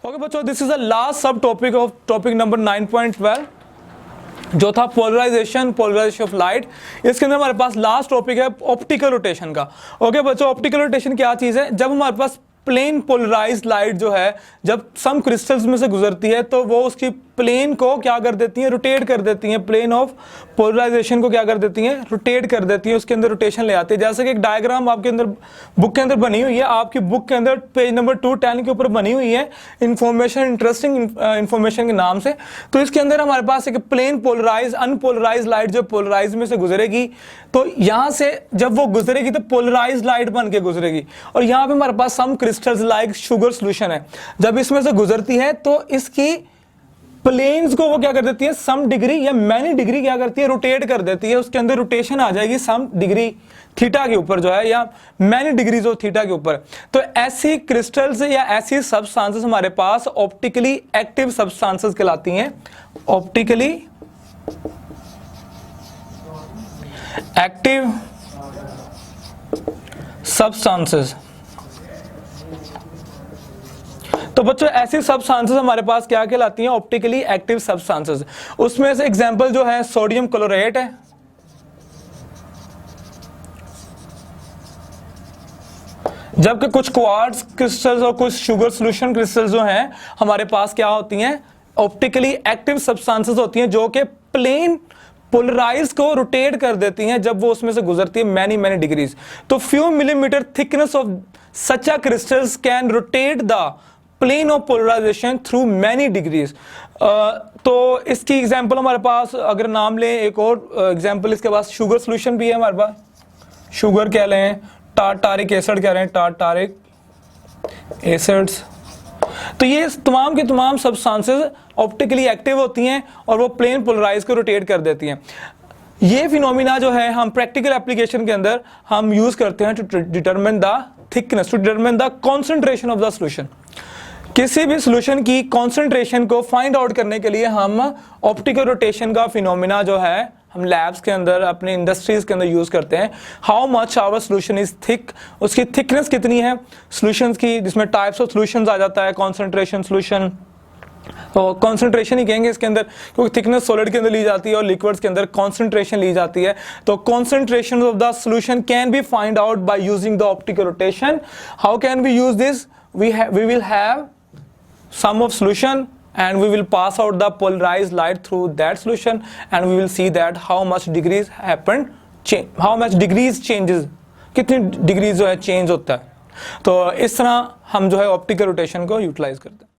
Okay बच्चों, this is the last सब topic of topic number 9.12 जो था पोलराइजेशन ऑफ लाइट। इसके अंदर हमारे पास लास्ट टॉपिक है ऑप्टिकल रोटेशन का। ओके बच्चों, ऑप्टिकल रोटेशन क्या चीज़ है? जब हमारे पास प्लेन पोलराइज्ड लाइट जो है जब सम क्रिस्टल्स में से गुजरती है तो वो उसकी प्लेन को क्या कर देती हैं, रोटेट कर देती हैं। प्लेन ऑफ पोलराइजेशन को क्या कर देती हैं, रोटेट कर देती हैं, उसके अंदर रोटेशन ले आती है। जैसे कि एक डायग्राम आपके अंदर बुक के अंदर बनी हुई है, आपकी बुक के अंदर पेज नंबर 210 के ऊपर बनी हुई है, इंफॉर्मेशन, इंटरेस्टिंग इंफॉर्मेशन के नाम से। तो इसके अंदर हमारे पास एक प्लेन पोलराइज अनपोलराइज लाइट जो पोलराइज में से गुजरेगी, तो यहां से जब वो गुजरेगी तो पोलराइज लाइट बन के गुजरेगी। और यहाँ पे हमारे पास सम क्रिस्टल्स लाइक शुगर सोल्यूशन है, जब इसमें से गुजरती है तो इसकी प्लेन्स को वो क्या कर देती है, सम डिग्री या मैनी डिग्री क्या करती है, रोटेट कर देती है। उसके अंदर रोटेशन आ जाएगी सम डिग्री थीटा के ऊपर जो है, या मैनी डिग्रीज ऑफ थीटा के ऊपर। तो ऐसी क्रिस्टल्स या ऐसी सब्सटेंसेस हमारे पास ऑप्टिकली एक्टिव सब्सटेंसेस कहलाती हैं। Optically active substances. तो बच्चों ऐसी सब्सटेंसेस हमारे पास क्या कहलाती हैं, ऑप्टिकली एक्टिव सब्सटेंसेस। उसमें से एग्जांपल जो है सोडियम क्लोराइड है, जबकि कुछ क्वार्ट्ज क्रिस्टल्स और कुछ शुगर सॉल्यूशन क्रिस्टल्स जो हैं हमारे पास क्या होती हैं, ऑप्टिकली एक्टिव सब्सटेंसेस होती हैं जो कि प्लेन पोलराइज को रोटेट कर देती हैं जब वो उसमें से गुजरती है मैनी डिग्रीज। तो few millimetre thickness of such a crystals can rotate the plane of polarisation through many degrees. तो इसकी एग्जांपल हमारे पास अगर नाम लें, एक और एग्जांपल इसके पास शुगर सॉल्यूशन भी है हमारे पास। शुगर कह रहे हैं, टार्टारिक एसिड कह रहे हैं, टार्टारिक एसिड्स। तो ये तमाम के तमाम सब्सटेंसेस ऑप्टिकली एक्टिव होती हैं और वो प्लेन पोलराइज को रोटेट कर देती हैं। ये फिनोमिना जो है हम प्रैक्टिकल एप्लीकेशन के अंदर हम यूज करते हैं to determine the thickness, to determine the concentration of the solution. किसी भी सॉल्यूशन की कॉन्सेंट्रेशन को फाइंड आउट करने के लिए हम ऑप्टिकल रोटेशन का फिनोमिना जो है हम लैब्स के अंदर, अपने इंडस्ट्रीज के अंदर यूज करते हैं। How much our solution is thick, उसकी थिकनेस कितनी है सॉल्यूशंस की, जिसमें टाइप्स ऑफ सॉल्यूशंस आ जाता है, कॉन्सेंट्रेशन सॉल्यूशन, तो कॉन्सेंट्रेशन ही कहेंगे इसके अंदर, क्योंकि थिकनेस सॉलिड के अंदर ली जाती है और लिक्विड्स के अंदर कॉन्सेंट्रेशन ली जाती है। तो concentration of the solution can be find out by using the optical rotation. How can we use this? We will have sum of solution and we will pass out the polarized light through that solution and we will see that how much degrees happen, how much degrees changes, कितनी degrees जो है change होता है। तो इस तरह हम जो है ऑप्टिकल रोटेशन को यूटिलाइज करते हैं।